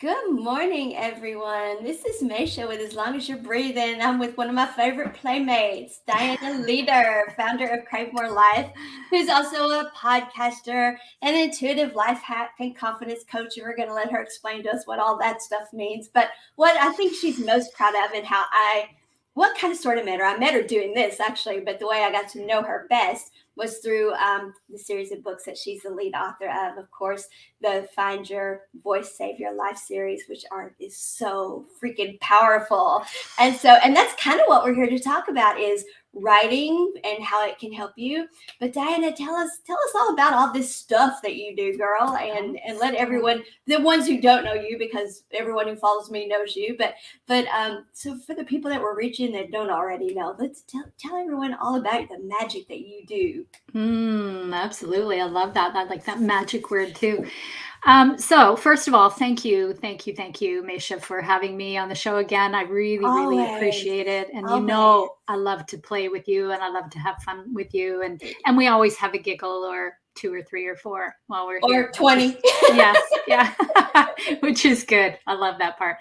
Good morning, everyone. This is Maysha with As Long as You're Breathing. I'm with one of my favorite playmates, Dianna Leeder, founder of Crave Life, who's also a podcaster, an intuitive life hack, and confidence coach. And we're going to let her explain to us what all that stuff means. But what I think she's most proud of and what kind of sort of met her. I met her doing this actually, but the way I got to know her best was through the series of books that she's the lead author of course, the Find Your Voice, Save Your Life series, which is so freaking powerful. And that's kind of what we're here to talk about is writing and how it can help you. But Dianna, tell us all about all this stuff that you do, girl, and let everyone, the ones who don't know you, because everyone who follows me knows you, but so for the people that we're reaching that don't already know, let's tell everyone all about the magic that you do. Absolutely. I love that. I like that magic word too. So first of all, thank you, Maysha, for having me on the show again. I really, really Always, appreciate it. And always. I love to play with you and I love to have fun with you. And we always have a giggle or two or three or four while we're here. Or 20. Yes, yeah, which is good. I love that part.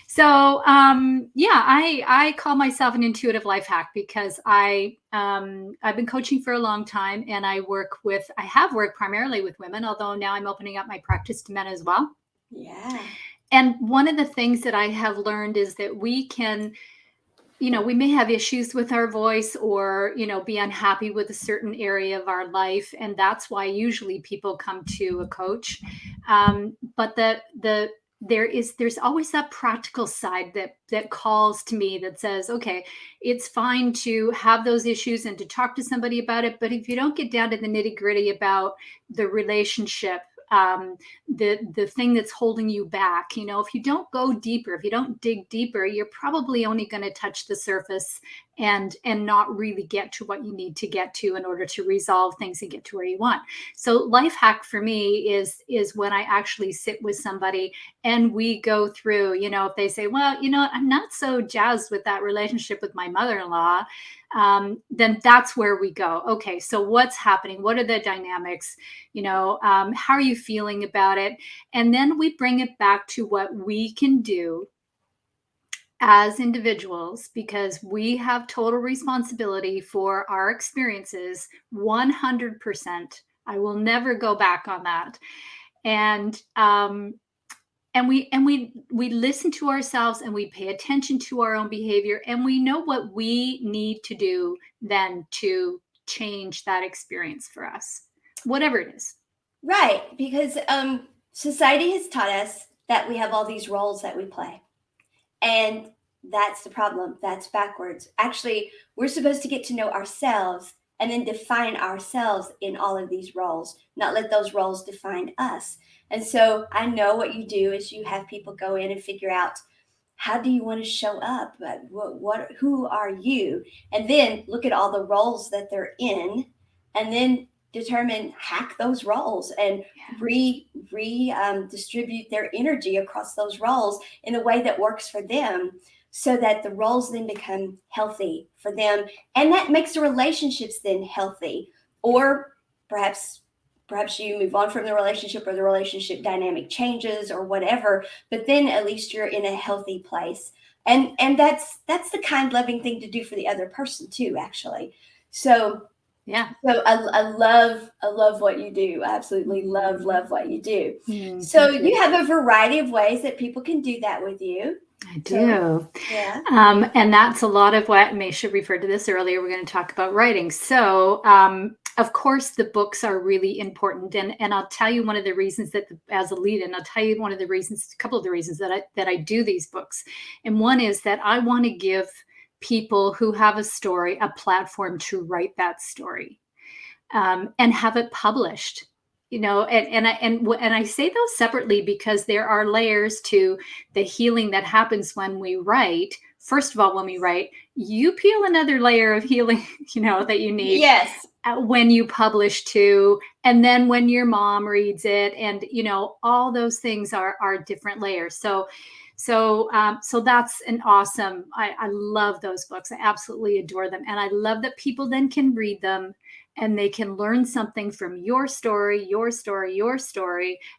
So I call myself an intuitive life hack because I've been coaching for a long time, and I have worked primarily with women, although now I'm opening up my practice to men as well. Yeah. And one of the things that I have learned is that we can, we may have issues with our voice or, be unhappy with a certain area of our life. And that's why usually people come to a coach. But there's always that practical side that calls to me that says, okay, it's fine to have those issues and to talk to somebody about it. But if you don't get down to the nitty gritty about the relationship, the thing that's holding you back, if you don't go deeper, if you don't dig deeper, you're probably only going to touch the surface and not really get to what you need to get to in order to resolve things and get to where you want. So life hack for me is when I actually sit with somebody and we go through, if they say, well, I'm not so jazzed with that relationship with my mother-in-law, then that's where we go. Okay, so what's happening? What are the dynamics? How are you feeling about it? And then we bring it back to what we can do as individuals, because we have total responsibility for our experiences 100%. I will never go back on that. And we listen to ourselves and we pay attention to our own behavior, and we know what we need to do then to change that experience for us, whatever it is. Right, because society has taught us that we have all these roles that we play. And that's the problem. That's backwards. Actually, we're supposed to get to know ourselves and then define ourselves in all of these roles, not let those roles define us. And so I know what you do is you have people go in and figure out, how do you want to show up? Who are you? And then look at all the roles that they're in, and then determine, hack those roles and distribute their energy across those roles in a way that works for them, so that the roles then become healthy for them, and that makes the relationships then healthy. Or perhaps you move on from the relationship, or the relationship dynamic changes or whatever, but then at least you're in a healthy place. And that's the kind loving thing to do for the other person too, actually. So yeah. So I love what you do. I absolutely love what you do. So Thank you. you have a variety of ways that people can do that with you. I do. So, yeah. And that's a lot of what Maysha referred to this earlier. We're going to talk about writing. So, of course, the books are really important. And I'll tell you one of the reasons that, as a lead, and I'll tell you a couple of the reasons that I do these books. And one is that I want to give people who have a story a platform to write that story, and have it published. And I say those separately because there are layers to the healing that happens when we write. First of all, when we write, you peel another layer of healing, that you need. Yes. When you publish too, and then when your mom reads it, and all those things are different layers. So that's an awesome. I love those books. I absolutely adore them, and I love that people then can read them and they can learn something from your story,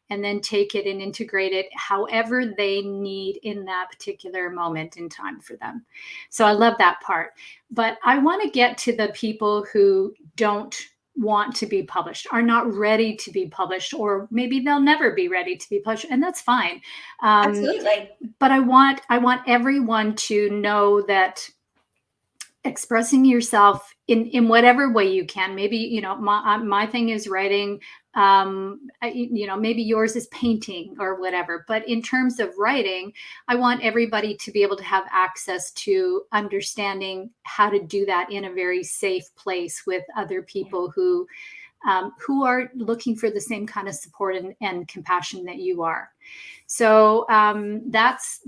and then take it and integrate it however they need in that particular moment in time for them. So I love that part. But I want to get to the people who don't want to be published, are not ready to be published, or maybe they'll never be ready to be published, and that's fine. Absolutely. But I want everyone to know that expressing yourself in whatever way you can, maybe my thing is writing, maybe yours is painting or whatever, but in terms of writing, I want everybody to be able to have access to understanding how to do that in a very safe place with other people who are looking for the same kind of support and compassion that you are. So that's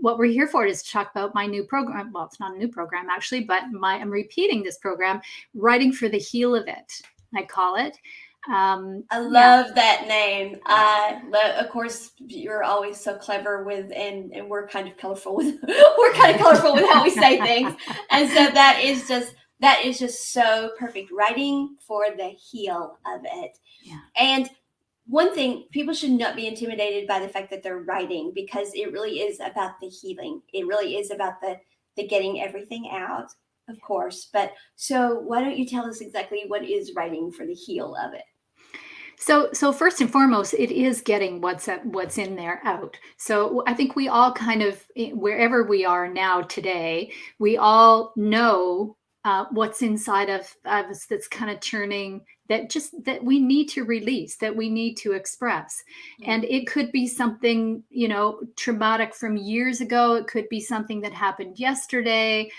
what we're here for, is to talk about my new program. Well, it's not a new program actually, but I'm repeating this program, Writing for the Heel of It, I call it. I love that name. Of course, you're always so clever with, and we're kind of colorful with how we say things, and so that is just so perfect. Writing for the heel of it. Yeah. And one thing, people should not be intimidated by the fact that they're writing, because it really is about the healing. It really is about the getting everything out, of course. But so why don't you tell us exactly what is writing for the heel of it? So first and foremost, it is getting what's in there out. So I think we all kind of, wherever we are now today, we all know what's inside of us that's kind of churning, that we need to release, that we need to express. And it could be something, traumatic from years ago. It could be something that happened yesterday.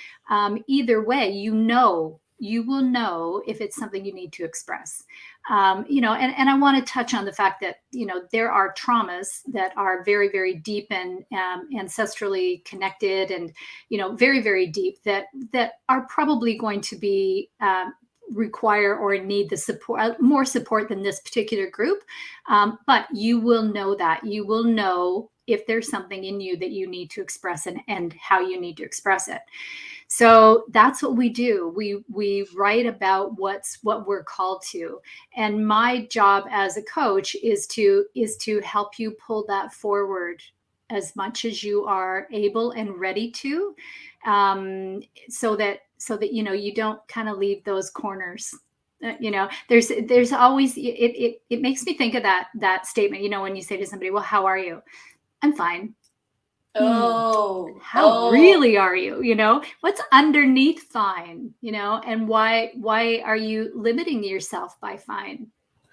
Either way, you will know if it's something you need to express. And I want to touch on the fact that, there are traumas that are very, very deep and ancestrally connected, and, very, very deep, that are probably going to be require or need the support, more support than this particular group. But you will know that. You will know if there's something in you that you need to express, and how you need to express it. So that's what we do. We write about what we're called to. And my job as a coach is to help you pull that forward as much as you are able and ready to, so that you don't kind of leave those corners. There's always, it makes me think of that statement, when you say to somebody, well, how are you? I'm fine. How really are you? What's underneath fine? And why are you limiting yourself by fine?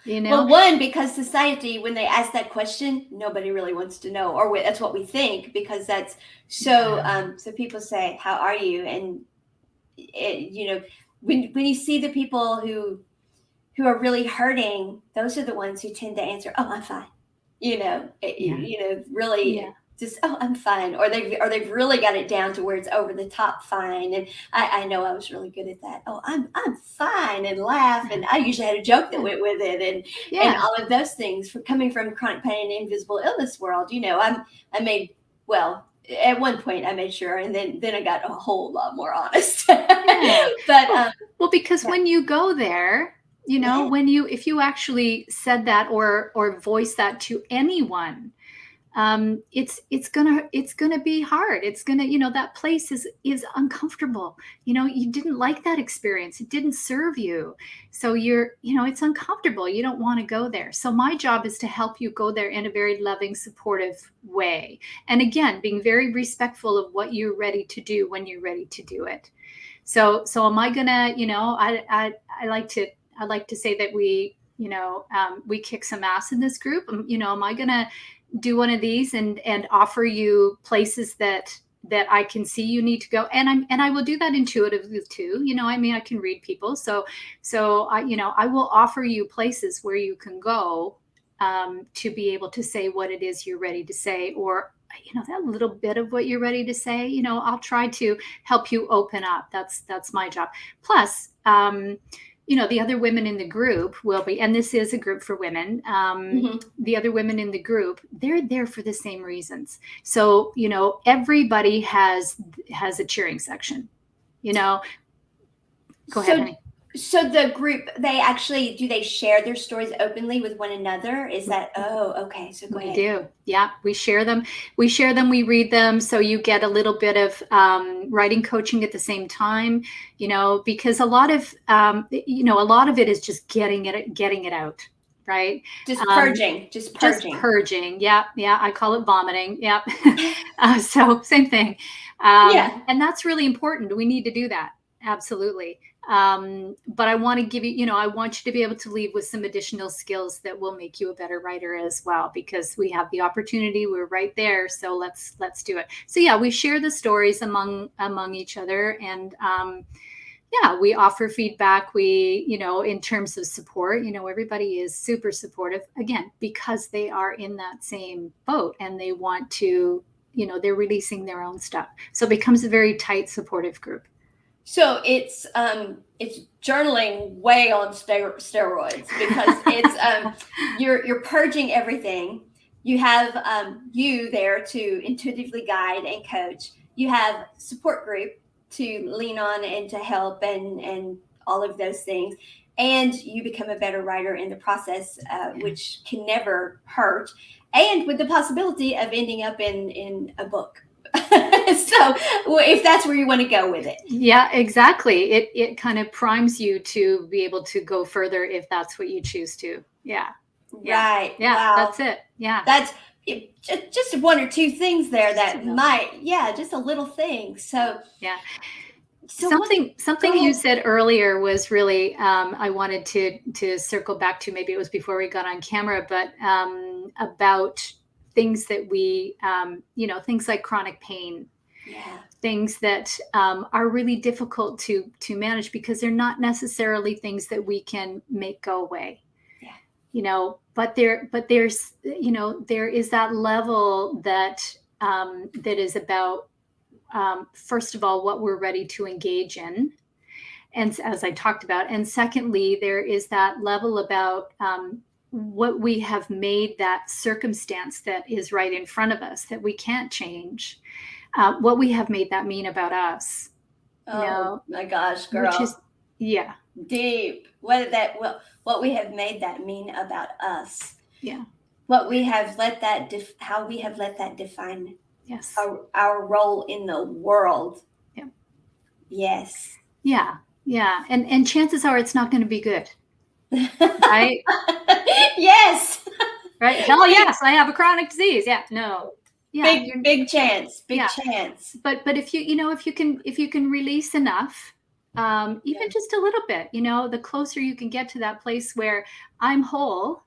Well, one, because society, when they ask that question, nobody really wants to know, or that's what we think, because that's so. So people say, "How are you?" And when you see the people who are really hurting, those are the ones who tend to answer, "Oh, I'm fine." Really. Yeah. Just, oh, I'm fine, or they've really got it down to where it's over the top fine. And I know I was really good at that. Oh, I'm fine, and laugh, and I usually had a joke that went with it, and all of those things. Coming from chronic pain and invisible illness world, I made, well, at one point I made sure, and then I got a whole lot more honest. But because when you go there, if you actually said that or voice that to anyone, it's gonna be hard. It's gonna, that place is uncomfortable. You didn't like that experience. It didn't serve you. So it's uncomfortable. You don't want to go there. So my job is to help you go there in a very loving, supportive way. And again, being very respectful of what you're ready to do when you're ready to do it. So am I gonna, I like to say that we kick some ass in this group. Am I gonna do one of these and offer you places that I can see you need to go, and I will do that intuitively too. I can read people, so I will offer you places where you can go to be able to say what it is you're ready to say, or that little bit of what you're ready to say. I'll try to help you open up. That's my job. Plus, the other women in the group will be, and this is a group for women, the other women in the group, they're there for the same reasons. So, everybody has a cheering section, go ahead, honey. So the group, they actually, do they share their stories openly with one another? Is that, oh, okay. So go We ahead. do. Yeah, we share them. We read them. So you get a little bit of writing coaching at the same time, because a lot of, a lot of it is just getting it out. Right. Just Um, purging, just just purging. purging. Yeah. Yeah. I call it vomiting. Yeah. So same thing. Yeah. And that's really important. We need to do that. Absolutely. But I want to give you, I want you to be able to leave with some additional skills that will make you a better writer as well, because we have the opportunity. We're right there. So let's do it. So yeah, we share the stories among each other, and yeah, we offer feedback. We, in terms of support, everybody is super supportive, again, because they are in that same boat and they want to, they're releasing their own stuff. So it becomes a very tight, supportive group. So it's journaling way on steroids, because it's you're purging everything. You have you there to intuitively guide and coach. You have support group to lean on and to help, and all of those things. And you become a better writer in the process, which can never hurt, and with the possibility of ending up in a book. So if that's where you want to go with it. Yeah, exactly. It kind of primes you to be able to go further if that's what you choose to. Yeah. Yeah. Right. Yeah, Wow. that's it. Yeah. That's just one or two things there Just that enough. might, yeah, just a little thing. So, Yeah. so what? Go Something you ahead. said earlier was really, I wanted to circle back to. Maybe it was before we got on camera, but about things that we, things like chronic pain, Yeah. things that are really difficult to manage because they're not necessarily things that we can make go away. Yeah. But there is that level that is about, first of all, what we're ready to engage in, and as I talked about, and secondly, there is that level about what we have made that circumstance that is right in front of us that we can't change, what we have made that mean about us, Oh my gosh, which is, girl, yeah, deep. What we have made that mean about us. yeah, What we have let that how we have let that define yes, our role in the world. yeah, Yes. yeah, yeah, and chances are it's not going to be good, right? Yes. Right? Hell Big, yes, I have a chronic disease. Yeah, no, yeah, big, big chance. Big yeah. chance. But if you can release enough, Yeah. even just a little bit, the closer you can get to that place where I'm whole,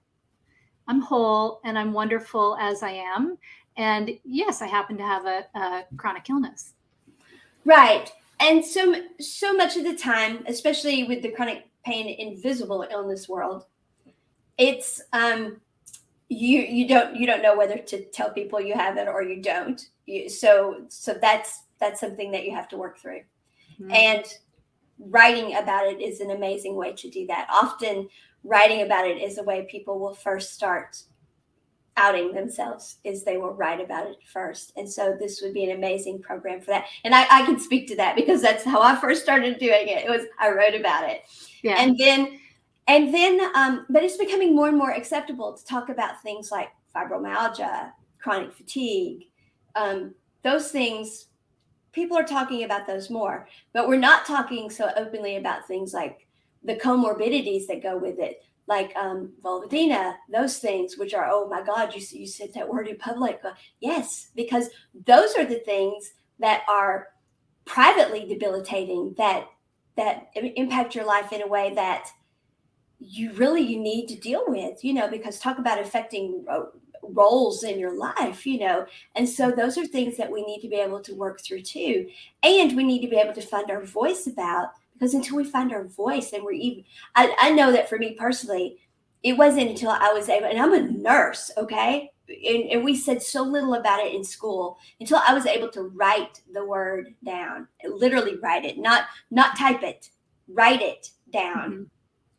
and I'm wonderful as I am. And yes, I happen to have a chronic illness. Right. And so much of the time, especially with the chronic pain invisible illness world, it's you don't know whether to tell people you have it or you don't. So that's something that you have to work through. Mm. And writing about it is an amazing way to do that. Often writing about it is a way people will first start outing themselves, is they will write about it first. And so this would be an amazing program for that. And I can speak to that because that's how I first started doing it. It was, I wrote about it. Yeah. And then but it's becoming more and more acceptable to talk about things like fibromyalgia, chronic fatigue, those things. People are talking about those more, but we're not talking so openly about things like the comorbidities that go with it, like vulvodynia, those things, which are, oh my God, you said that word in public. Yes, because those are the things that are privately debilitating, that impact your life in a way that you need to deal with, because talk about affecting roles in your life, and so those are things that we need to be able to work through too, and we need to be able to find our voice about, because until we find our voice, and we're even, I know that for me personally, it wasn't until I was able, and I'm a nurse, okay, and we said so little about it in school, until I was able to write the word down, literally write it, not type it, write it down. Mm-hmm.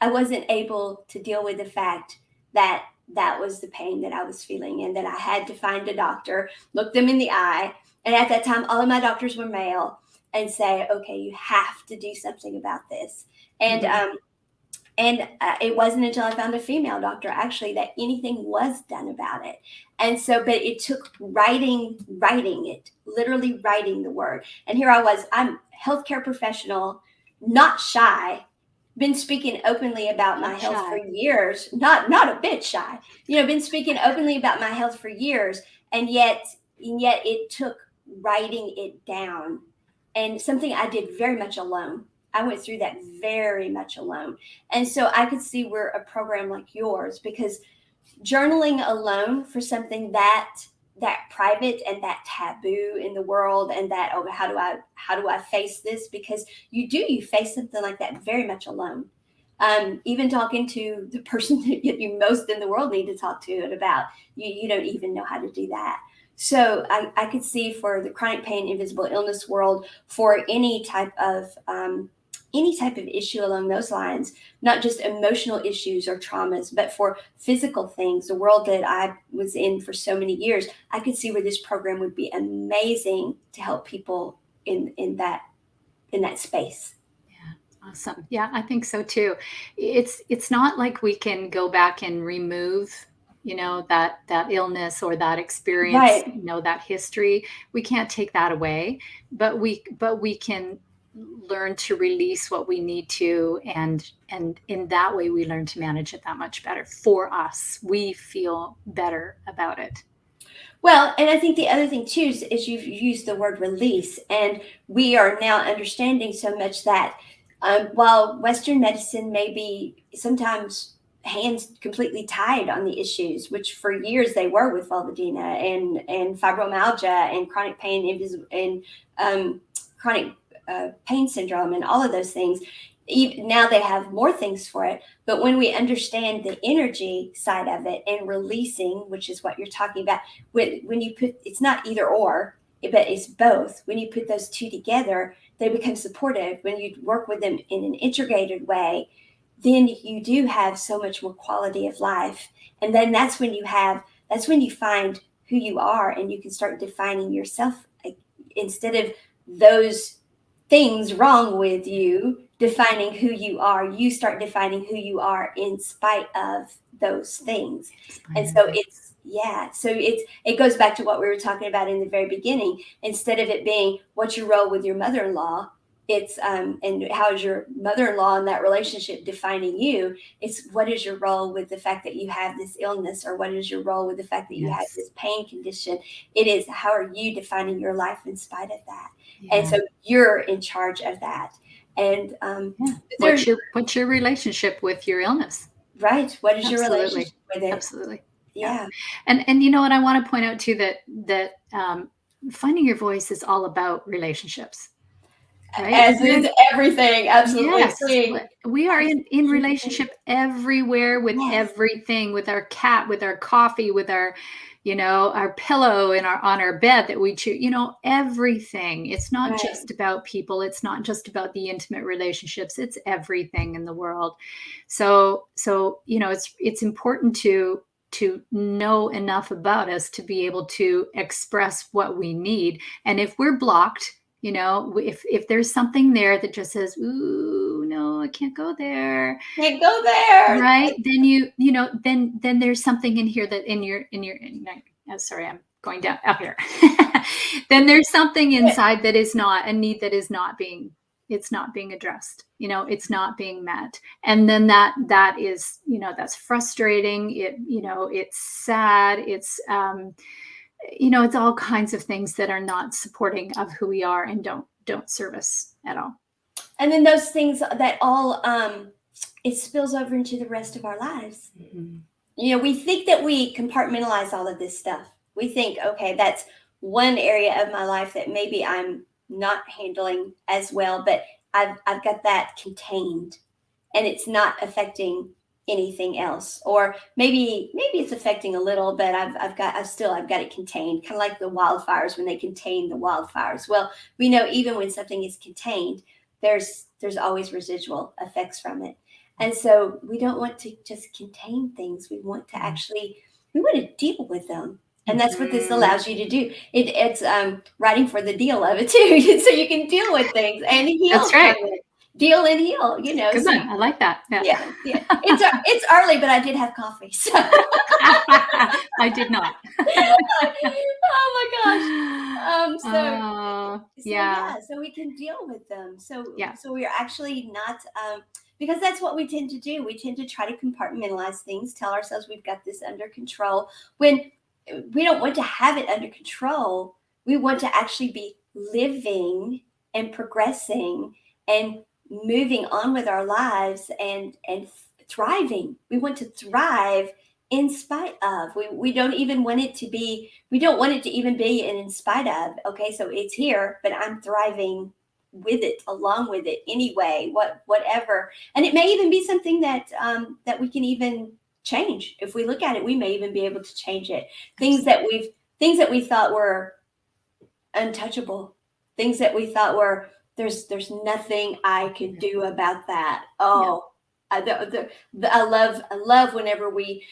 I wasn't able to deal with the fact that that was the pain that I was feeling, and that I had to find a doctor, look them in the eye. And at that time, all of my doctors were male, and say, okay, you have to do something about this. And Mhm. it wasn't until I found a female doctor actually that anything was done about it. And so, but it took writing it, literally writing the word. And here I was, I'm a healthcare professional, not shy, been speaking openly about my Not health for shy. years, not a bit shy, been speaking openly about my health for years. And yet it took writing it down, and something I did very much alone. I went through that very much alone. And so I could see where a program like yours, because journaling alone for something that private and that taboo in the world, and that, oh, how do I face this, because you face something like that very much alone. Even talking to the person that you most in the world need to talk to it about, you don't even know how to do that. So I could see for the chronic pain invisible illness world, for any type of issue along those lines, not just emotional issues or traumas, but for physical things, the world that I was in for so many years, I could see where this program would be amazing to help people in that space. Awesome. Yeah, I think so too. It's not like we can go back and remove, that illness or that experience, Right. that history. We can't take that away, but we can learn to release what we need to, and in that way we learn to manage it that much better for us. We feel better about it. Well, and I think the other thing too is you've used the word release, and we are now understanding so much that, while Western medicine may be sometimes hands completely tied on the issues, which for years they were with vulvodynia and fibromyalgia and chronic pain and chronic pain syndrome and all of those things. Even now they have more things for it, but when we understand the energy side of it and releasing, which is what you're talking about, when you put, it's not either or, but it's both. When you put those two together, they become supportive. When you work with them in an integrated way, then you do have so much more quality of life. And then that's when you find who you are, and you can start defining yourself, instead of those things wrong with you defining who you are. You start defining who you are in spite of those things. And so it goes back to what we were talking about in the very beginning. Instead of it being what's your role with your mother-in-law, it's and how is your mother-in-law in that relationship defining you. It's what is your role with the fact that you have this illness, or what is your role with the fact that you have Yes. this pain condition. It is, how are you defining your life in spite of that. And Yeah. so you're in charge of that. And Yeah. there's What's your relationship with your illness? right. What is your Absolutely. relationship with it? Absolutely. Yeah. Yeah. And you know what I want to point out too, that finding your voice is all about relationships, right? As is everything. Absolutely. Yes, we are in Absolutely. relationship everywhere with Yes. everything, with our cat, with our coffee, with our pillow in our on our bed that we choose, everything. It's not Right. just about people, it's not just about the intimate relationships, it's everything in the world. So, it's important to know enough about us to be able to express what we need. And if we're blocked, if there's something there that just says, "Ooh, no, I can't go there," Can't go there. right? Then then there's something in here that sorry, I'm going down up here. Then there's something inside that is not a need that is not being it's not being addressed. It's not being met. And then that is, that's frustrating. It's sad. It's all kinds of things that are not supporting of who we are and don't serve us at all. And then those things that all it spills over into the rest of our lives. Mhm. We think that we compartmentalize all of this stuff. We think, okay, that's one area of my life that maybe I'm not handling as well, but I've got that contained, and it's not affecting anything else. Or maybe it's affecting a little, but I've got it contained, kind of like the wildfires when they contain the wildfires. Well, we know even when something is contained, there's always residual effects from it. And so we don't want to just contain things. We want to deal with them. And that's what this Mhm. allows you to do. It's writing for the deal of it too, so you can deal with things and heal That's from right. it. deal and heal, you know. Good So one. I like that. Yeah. yeah, yeah. It's early, but I did have coffee. So I did not. oh my gosh. So Yeah. yeah, so we can deal with them. Yeah. So we're actually not because that's what we tend to do. We tend to try to compartmentalize things, tell ourselves we've got this under control when we don't want to have it under control. We want to actually be living and progressing and moving on with our lives and thriving. We want to thrive in spite of. We don't even want it to be, we don't want it to even be an in spite of. Okay, so it's here, but I'm thriving with it, along with it anyway, whatever. And it may even be something that that we can even change. If we look at it, we may even be able to change it. Things that we thought were untouchable, things that we thought were there's nothing I can do about that. Oh, I love whenever we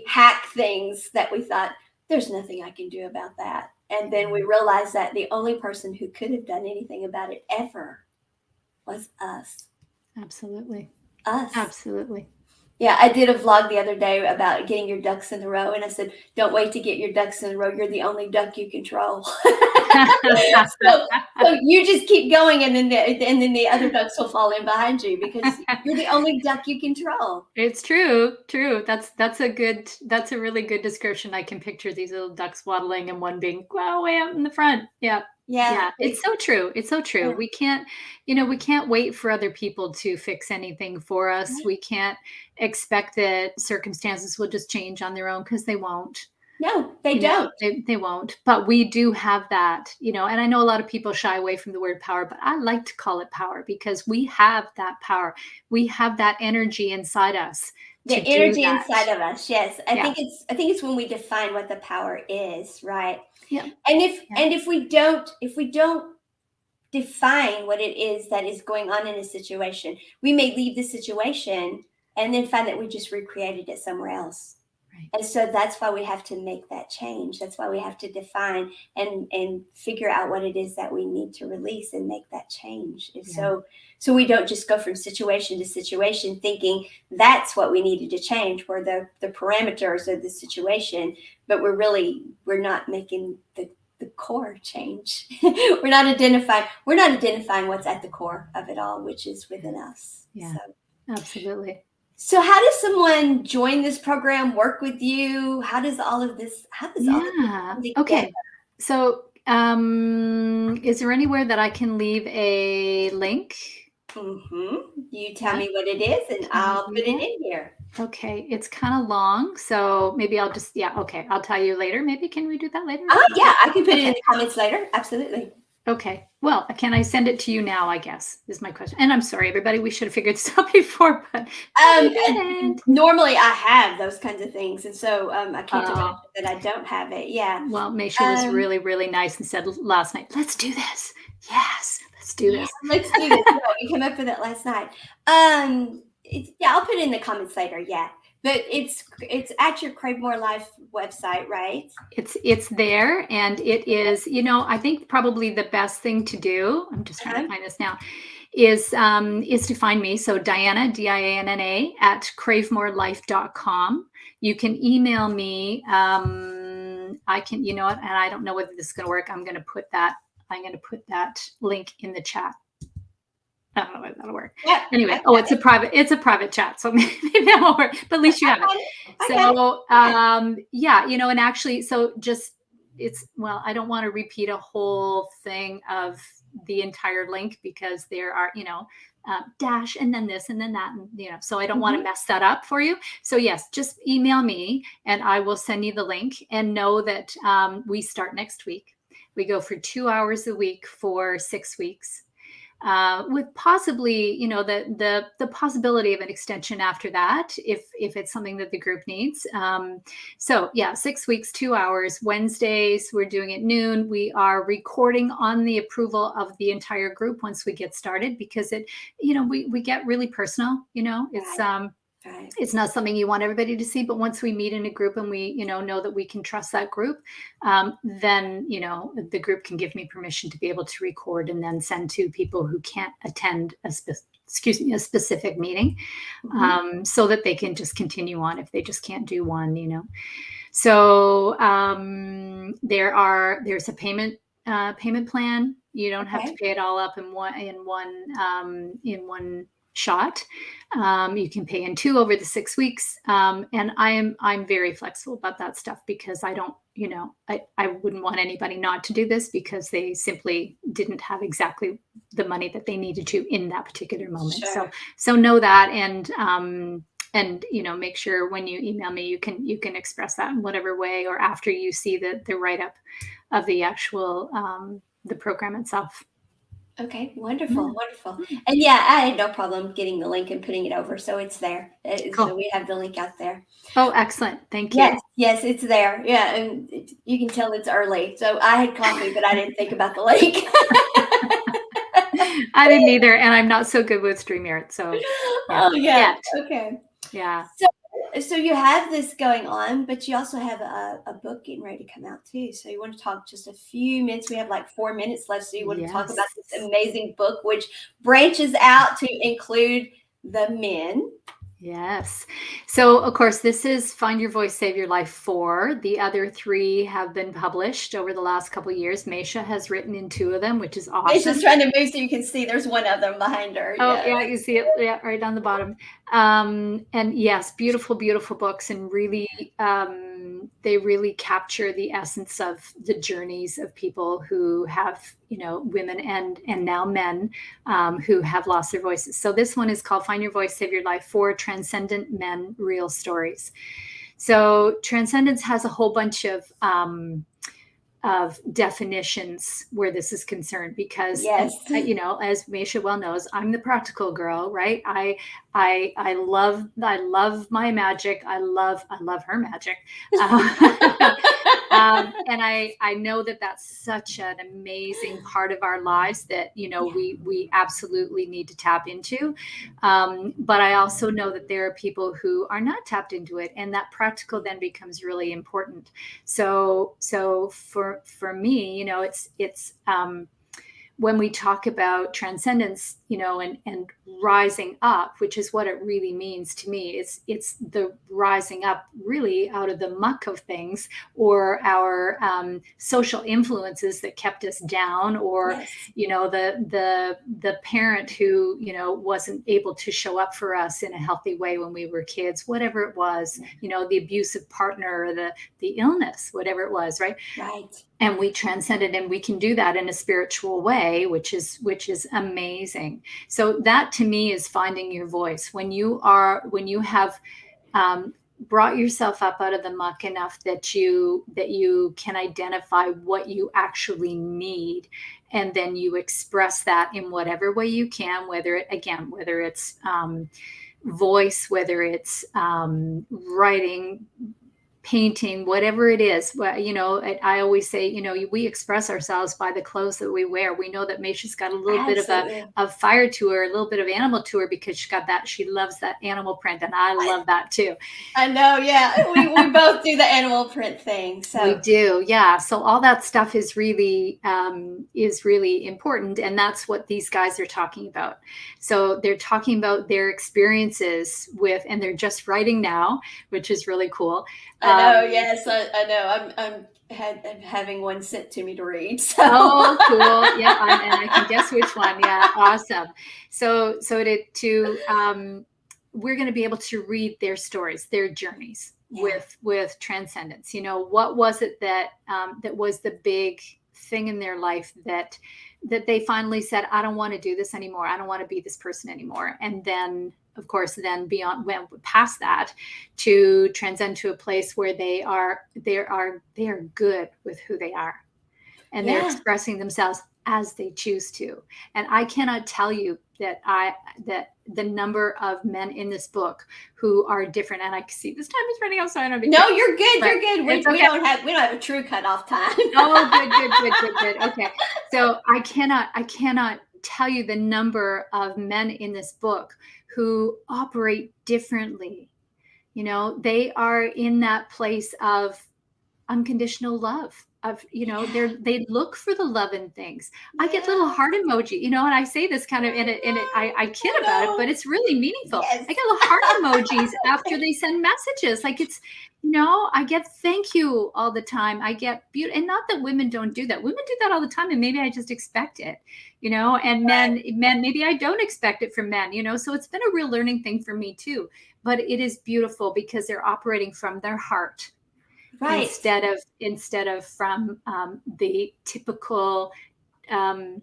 hack things that we thought there's nothing I can do about that, and then we realize that the only person who could have done anything about it ever was us. Absolutely. Us. Absolutely. Yeah, I did a vlog the other day about getting your ducks in a row, and I said, "Don't wait to get your ducks in a row. You're the only duck you control." so, so you just keep going, and then the other ducks will fall in behind you because you're the only duck you control. It's true. True. That's a really good description. I can picture these little ducks waddling and one being way out in the front. Yeah. Yeah, Yeah. It's so true. It's so true. yeah, We can't wait for other people to fix anything for us. right. We can't expect that circumstances will just change on their own because they won't. No, they don't. They won't. But we do have that, and I know a lot of people shy away from the word power, but I like to call it power because we have that power. We have that energy inside us The to do energy that. inside of us. Yes, Yeah. I think it's when we define what the power is, right? Yeah. Yeah. And if we don't define what it is that is going on in a situation, we may leave the situation and then find that we just recreated it somewhere else. Right. And so that's why we have to make that change. That's why we have to define and figure out what it is that we need to release and make that change. And Yeah. so we don't just go from situation to situation thinking that's what we needed to change, where the parameters of the situation, but we're not making the core change. We're not identifying what's at the core of it all, which is within us. Yeah. So Absolutely. so how does someone join this program, work with you? How does all of this Yeah. come together? Okay. So, is there anywhere that I can leave a link? You tell Yeah. me what it is and Can I I'll do put it that? in here. Okay. It's kind of long, so maybe I'll just, yeah. Okay. I'll tell you later. Maybe can we do that later? Yeah, I can put it in Okay. the comments later. Absolutely. Okay. Well, can I send it to you now, I guess, is my question. And I'm sorry, everybody, we should have figured this out before, but we didn't. Normally I have those kinds of things, and so I can't imagine Uh, that I don't have it. Yeah. well, Maysha was Um, really, really nice and said last night, let's do this. Yes, let's do Yeah, this. let's do this. Yeah, we came up with it last night. Yeah, I'll put it in the comments later. Yeah, but it's at your Crave More Life website, right? It's there, and it is, I think probably the best thing to do, I'm just trying to Uh-huh. find this now, is to find me. So Dianna, Dianna, at cravemorelife.com. You can email me. I can, you know what, and I don't know whether this is going to work. I'm going to put that link in the chat. I don't know whether that'll work. Yeah. Anyway, I got it's a private chat, so maybe that won't work. But at least you have it. got it. I got it. So, yeah, and actually, so just well, I don't want to repeat a whole thing of the entire link because there are, dash and then this and then that, and so I don't want to Mhm. mess that up for you. So yes, just email me and I will send you the link. And know that we start next week. We go for 2 hours a week for 6 weeks, with possibly, the possibility of an extension after that, if it's something that the group needs. So yeah, 6 weeks, 2 hours. Wednesdays we're doing it noon. We are recording on the approval of the entire group once we get started, because we get really personal. It's Right. it's not something you want everybody to see, but once we meet in a group and we know that we can trust that group, then the group can give me permission to be able to record and then send to people who can't attend a a specific meeting, so that they can just continue on if they just can't do one, So there's a payment plan. You don't have to Okay. pay it all up in one shot. You can pay in two over the 6 weeks. And I'm very flexible about that stuff because I don't, I wouldn't want anybody not to do this because they simply didn't have exactly the money that they needed to in that particular moment. Sure. So know that, and make sure when you email me you can express that in whatever way, or after you see the write-up of the actual the program itself. Okay, Yeah. wonderful, wonderful. And yeah, I had no problem getting the link and putting it over, so it's there. So Cool. we have the link out there. Oh, excellent. Thank you. Yes, yes, it's there. Yeah, and you can tell it's early. So I had coffee, but I didn't think about the link. I didn't either, and I'm not so good with StreamYard, so yeah. Oh yeah. Yet. Okay. Yeah. So you have this going on, but you also have a book getting ready to come out too. So you want to talk just a few minutes. We have like 4 minutes left. So you want to talk about Yes. this amazing book, which branches out to include the men. Yes. So, of course, this is Find Your Voice, Save Your Life 4. The other 3 have been published over the last couple of years. Maysha has written in 2 of them, which is She's awesome. just trying to move so you can see there's one of them behind her. Oh, Yeah. yeah, you see it, yeah, right down the bottom. And yes, beautiful, beautiful books, and really, they really capture the essence of the journeys of people who have, women and now men, who have lost their voices. So this one is called Find Your Voice, Save Your Life: 4 Transcendent Men Real Stories. So transcendence has a whole bunch of definitions where this is concerned, because Yes. as Maysha well knows, I'm the practical girl, right? I love my magic. I love her magic. And I know that that's such an amazing part of our lives that we absolutely need to tap into. But I also know that there are people who are not tapped into it, and that practical then becomes really important. So for me, it's when we talk about transcendence, and rising up, which is what it really means to me. It's the rising up really out of the muck of things, or our social influences that kept us down, or Yes. the parent who wasn't able to show up for us in a healthy way when we were kids, whatever it was, the abusive partner, or the illness, whatever it was, right? Right. And we transcend it, and we can do that in a spiritual way, which is amazing. So that to me is finding your voice when you have brought yourself up out of the muck enough that you can identify what you actually need, and then you express that in whatever way you can, whether it's voice, whether it's writing, painting, whatever it is. Well, I always say, we express ourselves by the clothes that we wear. We know that Maysha's got a little bit Absolutely. of fire to her, a little bit of animal to her, because she loves that animal print, and I love that too. I know. Yeah, we both do the animal print thing. So we do, yeah. So all that stuff is really important, and that's what these guys are talking about. So they're talking about their experiences with, and they're just writing now, which is really cool. I know. Yes, I know. I'm having one sent to me to read. So. Oh, cool. Yeah, and I can guess which one. Yeah, awesome. So we're going to be able to read their stories, their journeys with transcendence. What was it that was the big thing in their life that they finally said, I don't want to do this anymore. I don't want to be this person anymore. And then, of course, beyond, when past that, to transcend to a place where they are good with who they are, and they're expressing themselves as they choose to. And I cannot tell you that the number of men in this book who are different. And I can see this time is running out, so I don't. No, you're good. You're good. We okay. don't have a true cutoff time. Oh, good. Okay. So I cannot tell you the number of men in this book who operate differently. They are in that place of unconditional love. they look for the love in things. I get little Yeah. heart emoji, and I say this kind of I kid about it, but it's really meaningful. Yes. I get little heart emojis after they send messages. Like I get thank you all the time. I get beauty, and not that women don't do that. Women do that all the time, and maybe I just expect it, and Right. men, maybe I don't expect it from men, so it's been a real learning thing for me too. But it is beautiful because they're operating from their heart Right. instead of from the typical um,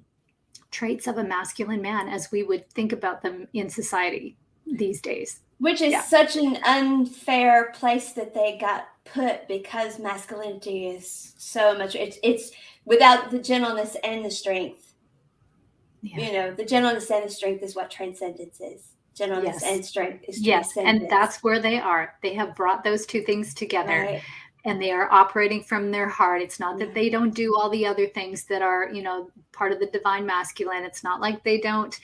traits of a masculine man as we would think about them in society these days. Which is Yeah. such an unfair place that they got put, because masculinity is so much, it's without the gentleness and the strength. Yeah. The gentleness and the strength is what transcendence is. Gentleness Yes. and strength is Yes. And transcendence. that's where they are. They have brought those two things together, Right. and they are operating from their heart. It's not that Yeah. they don't do all the other things that are, part of the divine masculine. It's not like they don't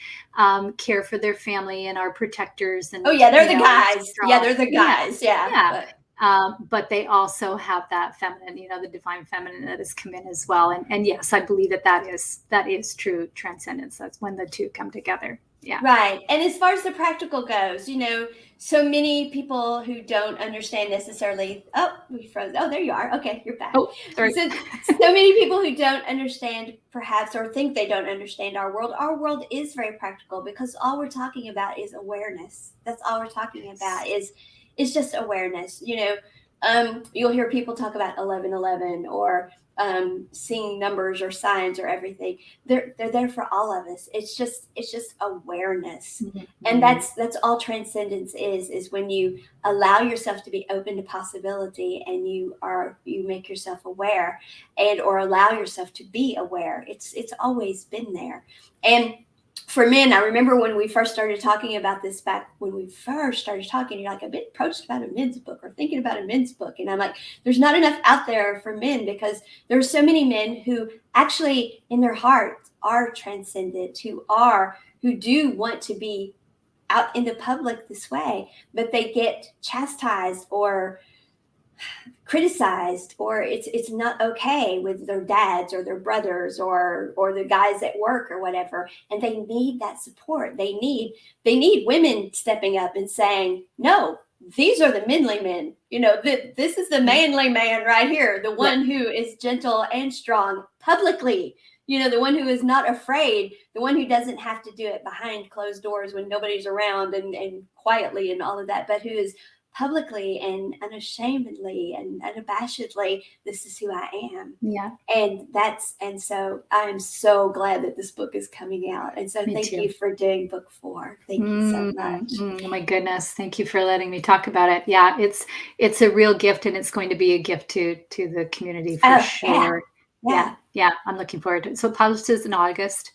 care for their family and are protectors Oh and, yeah, they're the guys. Yeah, strong. they're the Yeah. guys. Yeah. Yeah. But But they also have that feminine, the divine feminine that has come in as well. And yes, I believe that is true transcendence. That's when the two come together. Yeah. right. And as far as the practical goes, so many people who don't understand necessarily. Oh, we froze. Oh, there you are. Okay, you're back. Oh, sorry. So many people who don't understand, perhaps, or think they don't understand our world. Our world is very practical, because all we're talking about is awareness. That's all we're talking about is just awareness. You'll hear people talk about 1111, or seeing numbers or signs or everything. They're there for all of us. It's just awareness. And Mhm. that's all transcendence is when you allow yourself to be open to possibility, and you make yourself aware, and or allow yourself to be aware. It's always been there. And for men, I remember when we first started talking about this, back when we first started talking, you're like, I've been approached about a men's book, or thinking about a men's book. And I'm like, there's not enough out there for men, because there are so many men who actually in their heart are transcendent, who do want to be out in the public this way, but they get chastised or criticized, or it's not okay with their dads or their brothers, or the guys at work or whatever, and they need that support. They need women stepping up and saying, no, these are the manly men. This is the manly man right here, the Yeah. one who is gentle and strong publicly, the one who is not afraid, the one who doesn't have to do it behind closed doors when nobody's around, and quietly and all of that, but who is publicly and unashamedly and unabashedly, this is who I am. Yeah. And so I am so glad that this book is coming out. And so Me thank too. you for doing book 4. Thank you so much. Oh my goodness. Thank you for letting me talk about it. Yeah, it's a real gift, and it's going to be a gift to the community for Oh yeah. sure. Yeah. Yeah. Yeah. I'm looking forward to it. So it publishes in August.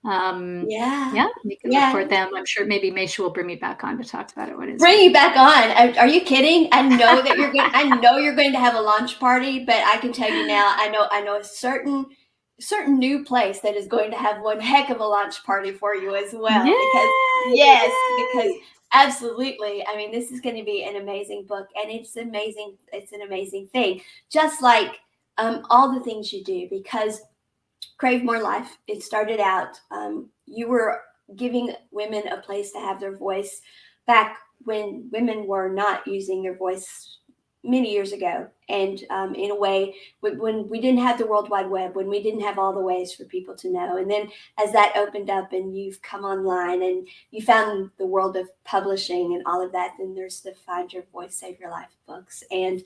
Yeah. Yeah, you can look Yeah. for them. I'm sure maybe Maysha will bring me back on to talk about it. What is Bring it? you back on. Are you kidding? I know that I know you're going to have a launch party, but I can tell you now, I know a certain new place that is going to have one heck of a launch party for you as well. Because Yay! yes, because Yay! absolutely. I mean, this is going to be an amazing book, and it's amazing. It's an amazing thing. Just like all the things you do, because Crave More Life, it started out, you were giving women a place to have their voice back when women were not using their voice many years ago. And in a way, when we didn't have the World Wide Web, when we didn't have all the ways for people to know. And then as that opened up and you've come online and you found the world of publishing and all of that, then there's the Find Your Voice, Save Your Life books, and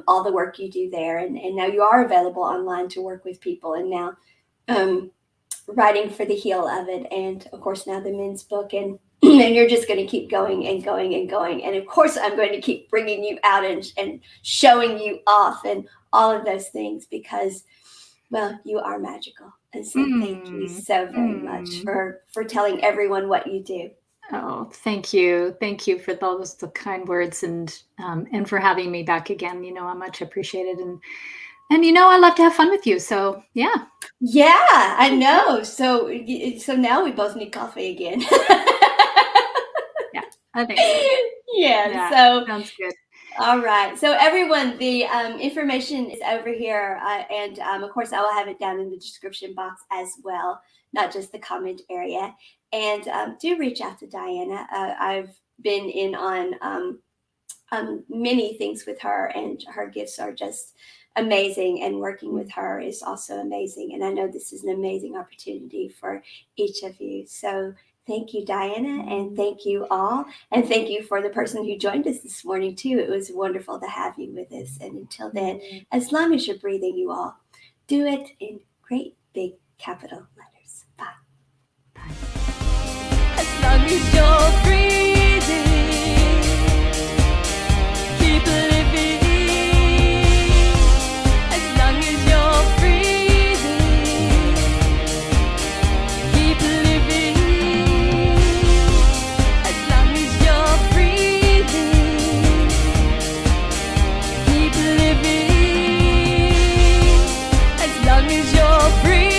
all the work you do there. And now you are available online to work with people. And now writing for the heel of it, and of course now the men's book, and and you're just going to keep going and going and going, and of course I'm going to keep bringing you out and showing you off and all of those things, because well, you are magical. And so thank you so very much for telling everyone what you do. Oh, thank you. Thank you for the kind words, and for having me back again. I much appreciate it. And I love to have fun with you. So yeah. Yeah, I know. So now we both need coffee again. Yeah, I think so. Yeah, Yeah, so sounds good. All right. So everyone, the information is over here, and of course, I will have it down in the description box as well, not just the comment area. And do reach out to Dianna. I've been in on many things with her, and her gifts are just amazing. And working with her is also amazing. And I know this is an amazing opportunity for each of you. So thank you, Dianna, and thank you all. And thank you for the person who joined us this morning, too. It was wonderful to have you with us. And until then, as long as you're breathing, you all do it in great big capital letters. Bye. As long as you're breathing, keep living. As long as you're breathing, keep living. As long as you're breathing, keep living. As long as you're breathing.